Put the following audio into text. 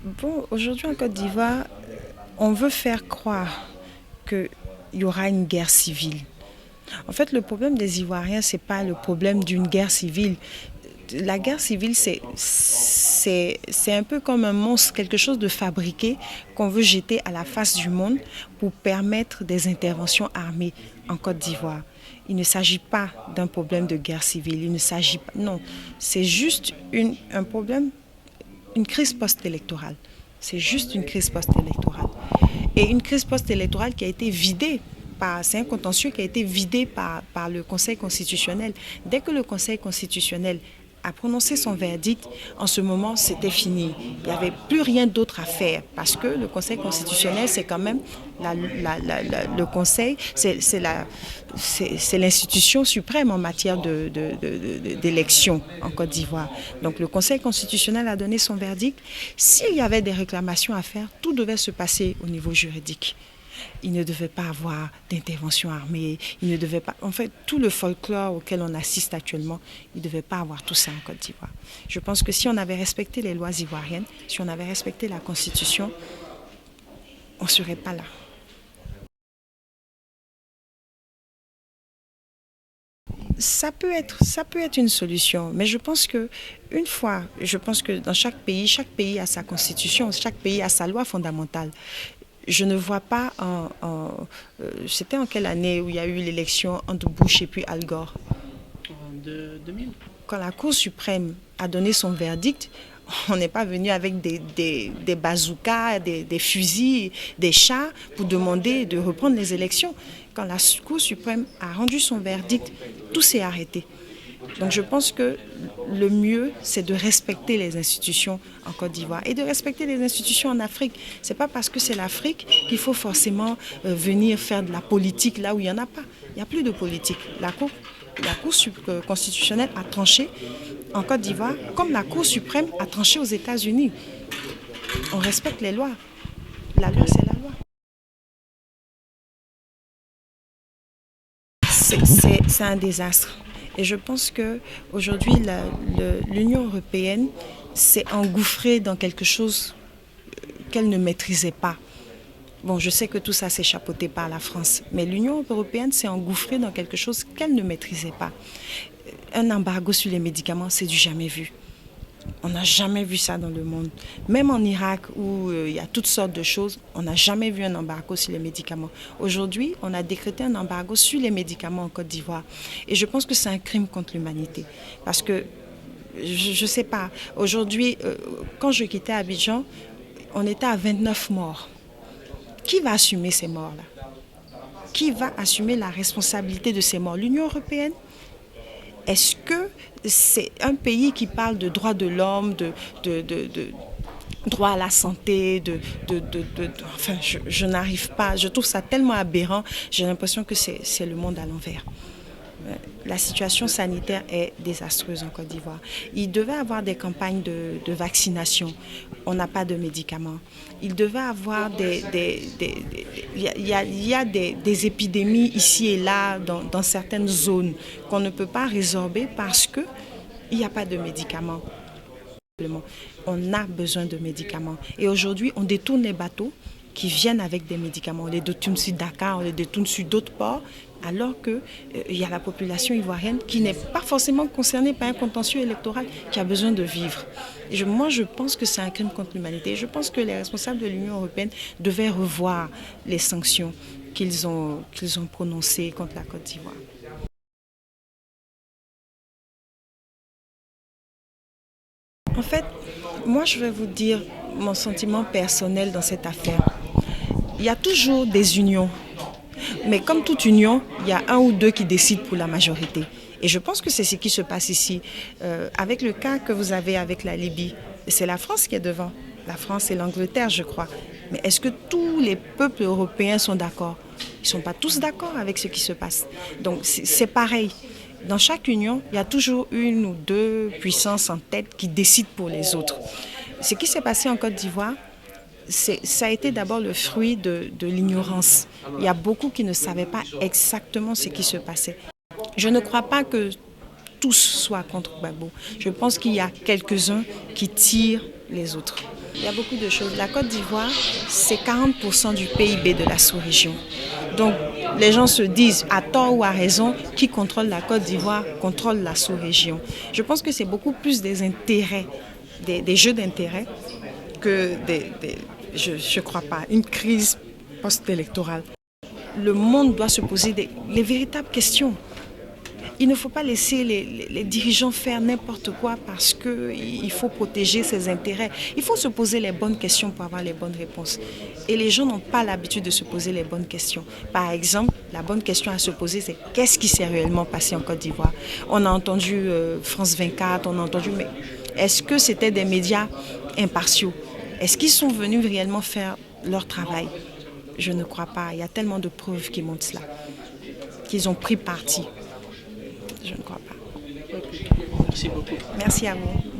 Bon, aujourd'hui en Côte d'Ivoire, on veut faire croire qu'il y aura une guerre civile. En fait, le problème des Ivoiriens, ce n'est pas le problème d'une guerre civile. La guerre civile, c'est un peu comme un monstre, quelque chose de fabriqué qu'on veut jeter à la face du monde pour permettre des interventions armées en Côte d'Ivoire. Il ne s'agit pas d'un problème de guerre civile, il ne s'agit pas, non, c'est juste un problème, une crise post-électorale. C'est juste une crise post-électorale. Et une crise post-électorale qui a été vidée c'est un contentieux qui a été vidé par le Conseil constitutionnel. Dès que le Conseil constitutionnel a prononcé son verdict, en ce moment, c'était fini. Il n'y avait plus rien d'autre à faire parce que le Conseil constitutionnel, c'est quand même le Conseil, c'est l'institution suprême en matière d'élection en Côte d'Ivoire. Donc le Conseil constitutionnel a donné son verdict. S'il y avait des réclamations à faire, tout devait se passer au niveau juridique. Il ne devait pas avoir d'intervention armée, il ne devait pas... En fait, tout le folklore auquel on assiste actuellement, il ne devait pas avoir tout ça en Côte d'Ivoire. Je pense que si on avait respecté les lois ivoiriennes, si on avait respecté la Constitution, on ne serait pas là. Ça peut être une solution, mais je pense que dans chaque pays a sa constitution, chaque pays a sa loi fondamentale. Je ne vois pas c'était en quelle année où il y a eu l'élection entre Bush et puis Al Gore? De 2000. Quand la Cour suprême a donné son verdict, on n'est pas venu avec des bazookas, des fusils, des chars pour demander de reprendre les élections. Quand la Cour suprême a rendu son verdict, tout s'est arrêté. Donc je pense que le mieux, c'est de respecter les institutions en Côte d'Ivoire et de respecter les institutions en Afrique. Ce n'est pas parce que c'est l'Afrique qu'il faut forcément venir faire de la politique là où il n'y en a pas. Il n'y a plus de politique. La Cour constitutionnelle a tranché en Côte d'Ivoire comme la Cour suprême a tranché aux États-Unis. On respecte les lois. La loi, c'est la loi. C'est un désastre. Et je pense qu'aujourd'hui, l'Union européenne s'est engouffrée dans quelque chose qu'elle ne maîtrisait pas. Bon, je sais que tout ça s'est chapeauté par la France, mais l'Union européenne s'est engouffrée dans quelque chose qu'elle ne maîtrisait pas. Un embargo sur les médicaments, c'est du jamais vu. On n'a jamais vu ça dans le monde. Même en Irak, où il y a toutes sortes de choses, on n'a jamais vu un embargo sur les médicaments. Aujourd'hui, on a décrété un embargo sur les médicaments en Côte d'Ivoire. Et je pense que c'est un crime contre l'humanité. Parce que, je ne sais pas, aujourd'hui, quand je quittais Abidjan, on était à 29 morts. Qui va assumer ces morts-là? Qui va assumer la responsabilité de ces morts? L'Union européenne? Est-ce que c'est un pays qui parle de droits de l'homme, de droit à la santé, enfin, je n'arrive pas, je trouve ça tellement aberrant, j'ai l'impression que c'est le monde à l'envers. La situation sanitaire est désastreuse en Côte d'Ivoire. Il devait y avoir des campagnes de vaccination. On n'a pas de médicaments. Il devait y avoir il y a des épidémies ici et là dans certaines zones qu'on ne peut pas résorber parce qu'il n'y a pas de médicaments. On a besoin de médicaments. Et aujourd'hui, on détourne les bateaux qui viennent avec des médicaments. On les détourne sur Dakar, on les détourne sur d'autres ports, alors qu'il y a la population ivoirienne qui n'est pas forcément concernée par un contentieux électoral, qui a besoin de vivre. Moi, je pense que c'est un crime contre l'humanité. Je pense que les responsables de l'Union européenne devaient revoir les sanctions qu'ils ont prononcées contre la Côte d'Ivoire. En fait, moi, je vais vous dire mon sentiment personnel dans cette affaire. Il y a toujours des unions. Mais comme toute union, il y a un ou deux qui décident pour la majorité. Et je pense que c'est ce qui se passe ici. Avec le cas que vous avez avec la Libye, c'est la France qui est devant. La France et l'Angleterre, je crois. Mais est-ce que tous les peuples européens sont d'accord? Ils ne sont pas tous d'accord avec ce qui se passe. Donc c'est pareil. Dans chaque union, il y a toujours une ou deux puissances en tête qui décident pour les autres. Ce qui s'est passé en Côte d'Ivoire, ça a été d'abord le fruit de l'ignorance. Il y a beaucoup qui ne savaient pas exactement ce qui se passait. Je ne crois pas que tous soient contre Gbagbo. Je pense qu'il y a quelques-uns qui tirent les autres. Il y a beaucoup de choses. La Côte d'Ivoire, c'est 40% du PIB de la sous-région. Donc, les gens se disent, à tort ou à raison, qui contrôle la Côte d'Ivoire contrôle la sous-région. Je pense que c'est beaucoup plus des intérêts, des jeux d'intérêts, que je ne crois pas, une crise post-électorale. Le monde doit se poser les véritables questions. Il ne faut pas laisser les dirigeants faire n'importe quoi parce qu'il faut protéger ses intérêts. Il faut se poser les bonnes questions pour avoir les bonnes réponses. Et les gens n'ont pas l'habitude de se poser les bonnes questions. Par exemple, la bonne question à se poser, c'est qu'est-ce qui s'est réellement passé en Côte d'Ivoire? On a entendu France 24, on a entendu, mais est-ce que c'était des médias impartiaux? Est-ce qu'ils sont venus réellement faire leur travail? Je ne crois pas. Il y a tellement de preuves qui montrent cela, qu'ils ont pris parti. Je ne crois pas. Merci beaucoup. Merci à vous.